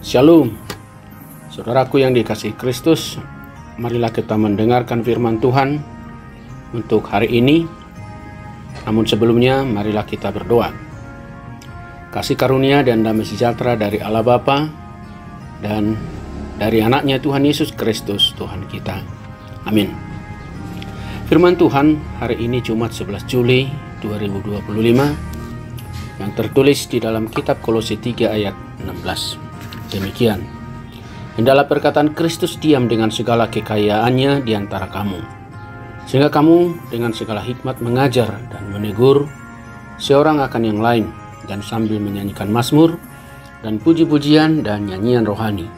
Shalom, saudaraku yang dikasihi Kristus. Marilah kita mendengarkan firman Tuhan untuk hari ini. Namun sebelumnya, marilah kita berdoa. Kasih karunia dan damai sejahtera dari Allah Bapa dan dari anaknya Tuhan Yesus Kristus Tuhan kita. Amin. Firman Tuhan hari ini Jumat 11 Juli 2025 yang tertulis di dalam kitab Kolose 3 ayat 16. Demikian, hendaklah perkataan Kristus diam dengan segala kekayaannya di antara kamu, sehingga kamu dengan segala hikmat mengajar dan menegur seorang akan yang lain, dan sambil menyanyikan mazmur dan puji-pujian dan nyanyian rohani,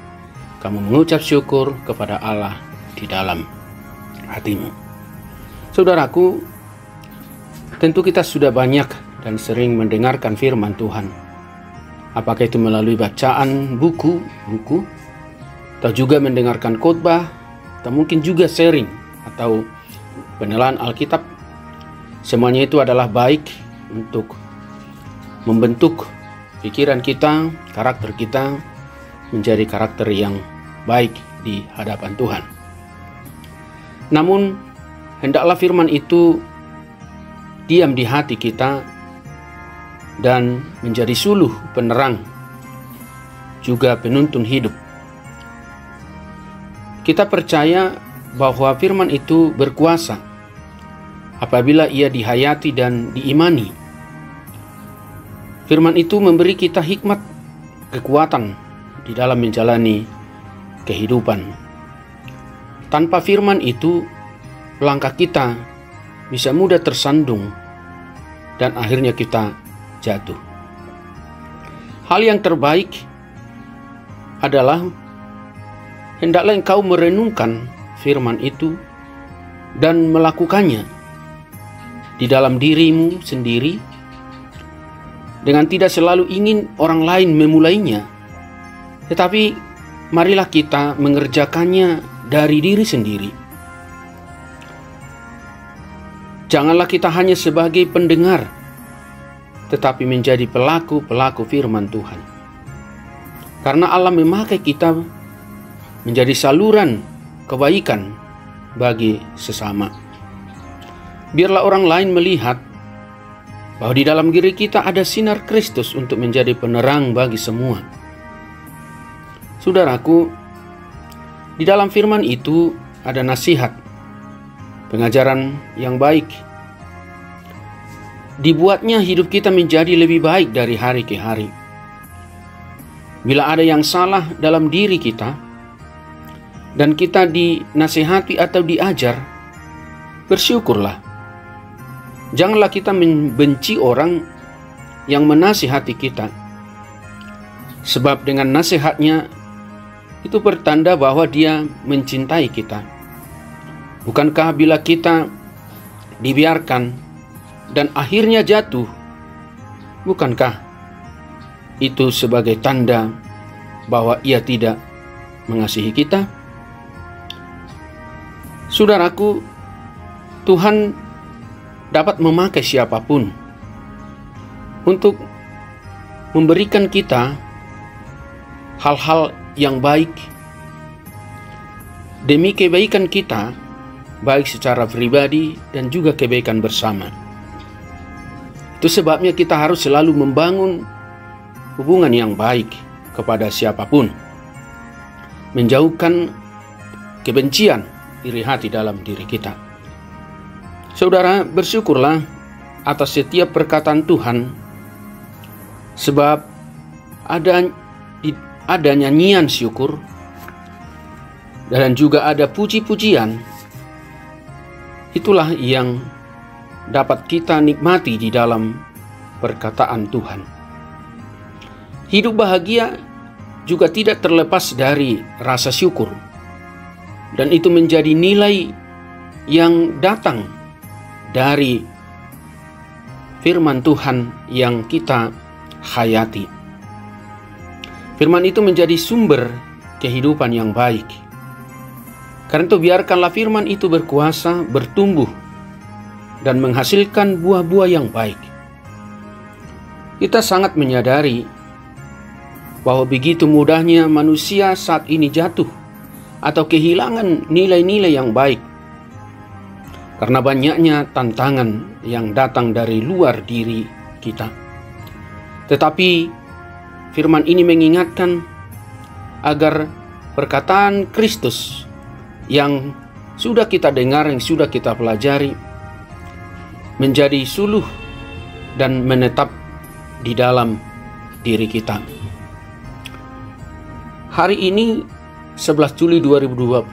kamu mengucap syukur kepada Allah di dalam hatimu. Saudaraku, tentu kita sudah banyak dan sering mendengarkan firman Tuhan. Apakah itu melalui bacaan buku, atau juga mendengarkan khotbah, atau mungkin juga sharing atau penelaan Alkitab. Semuanya itu adalah baik untuk membentuk pikiran kita, karakter kita menjadi karakter yang baik di hadapan Tuhan. Namun, hendaklah firman itu diam di hati kita dan menjadi suluh penerang, juga penuntun hidup. Kita percaya bahwa firman itu berkuasa apabila ia dihayati dan diimani. Firman itu memberi kita hikmat, kekuatan di dalam menjalani kehidupan. Tanpa firman itu, langkah kita bisa mudah tersandung dan akhirnya kita jatuh. Hal yang terbaik adalah hendaklah engkau merenungkan firman itu dan melakukannya di dalam dirimu sendiri, dengan tidak selalu ingin orang lain memulainya, tetapi marilah kita mengerjakannya dari diri sendiri. Janganlah kita hanya sebagai pendengar, tetapi menjadi pelaku-pelaku firman Tuhan. Karena Allah memakai kita menjadi saluran kebaikan bagi sesama. Biarlah orang lain melihat bahwa di dalam diri kita ada sinar Kristus untuk menjadi penerang bagi semua. Saudaraku, di dalam firman itu ada nasihat, pengajaran yang baik. Dibuatnya hidup kita menjadi lebih baik dari hari ke hari. Bila ada yang salah dalam diri kita dan kita dinasihati atau diajar, bersyukurlah. Janganlah kita membenci orang yang menasihati kita, sebab dengan nasihatnya itu pertanda bahwa dia mencintai kita. Bukankah bila kita dibiarkan dan akhirnya jatuh, bukankah itu sebagai tanda bahwa ia tidak mengasihi kita? Saudaraku, Tuhan dapat memakai siapapun untuk memberikan kita hal-hal yang baik demi kebaikan kita, baik secara pribadi dan juga kebaikan bersama. Itu sebabnya kita harus selalu membangun hubungan yang baik kepada siapapun, menjauhkan kebencian iri hati dalam diri kita. Saudara, bersyukurlah atas setiap perkataan Tuhan, sebab ada nyanyian syukur dan juga ada puji-pujian. Itulah yang dapat kita nikmati di dalam perkataan Tuhan. Hidup bahagia juga tidak terlepas dari rasa syukur, dan itu menjadi nilai yang datang dari firman Tuhan yang kita hayati. Firman itu menjadi sumber kehidupan yang baik. Karena itu biarkanlah firman itu berkuasa, bertumbuh dan menghasilkan buah-buah yang baik. Kita sangat menyadari bahwa begitu mudahnya manusia saat ini jatuh atau kehilangan nilai-nilai yang baik karena banyaknya tantangan yang datang dari luar diri kita. Tetapi firman ini mengingatkan agar perkataan Kristus yang sudah kita dengar, yang sudah kita pelajari, menjadi suluh dan menetap di dalam diri kita. Hari ini 11 Juli 2025,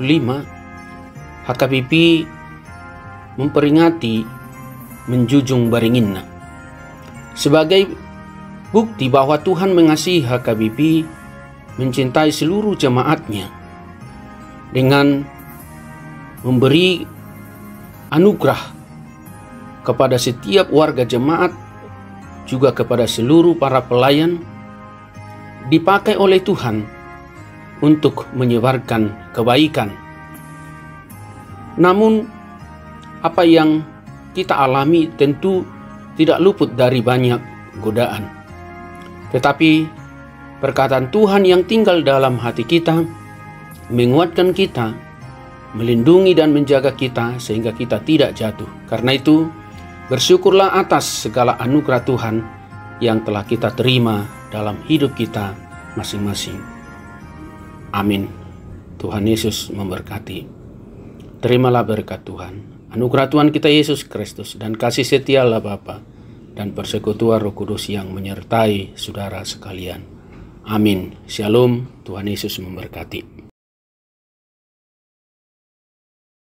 HKBP memperingati menjunjung Baringinna sebagai bukti bahwa Tuhan mengasihi HKBP, mencintai seluruh jemaatnya dengan memberi anugerah kepada setiap warga jemaat, juga kepada seluruh para pelayan, dipakai oleh Tuhan untuk menyebarkan kebaikan. Namun apa yang kita alami tentu tidak luput dari banyak godaan. Tetapi perkataan Tuhan yang tinggal dalam hati kita menguatkan kita, melindungi dan menjaga kita sehingga kita tidak jatuh. Karena itu, bersyukurlah atas segala anugerah Tuhan yang telah kita terima dalam hidup kita masing-masing. Amin. Tuhan Yesus memberkati. Terimalah berkat Tuhan, anugerah Tuhan kita Yesus Kristus, dan kasih setia Allah Bapa dan persekutuan Roh Kudus yang menyertai saudara sekalian. Amin. Shalom. Tuhan Yesus memberkati.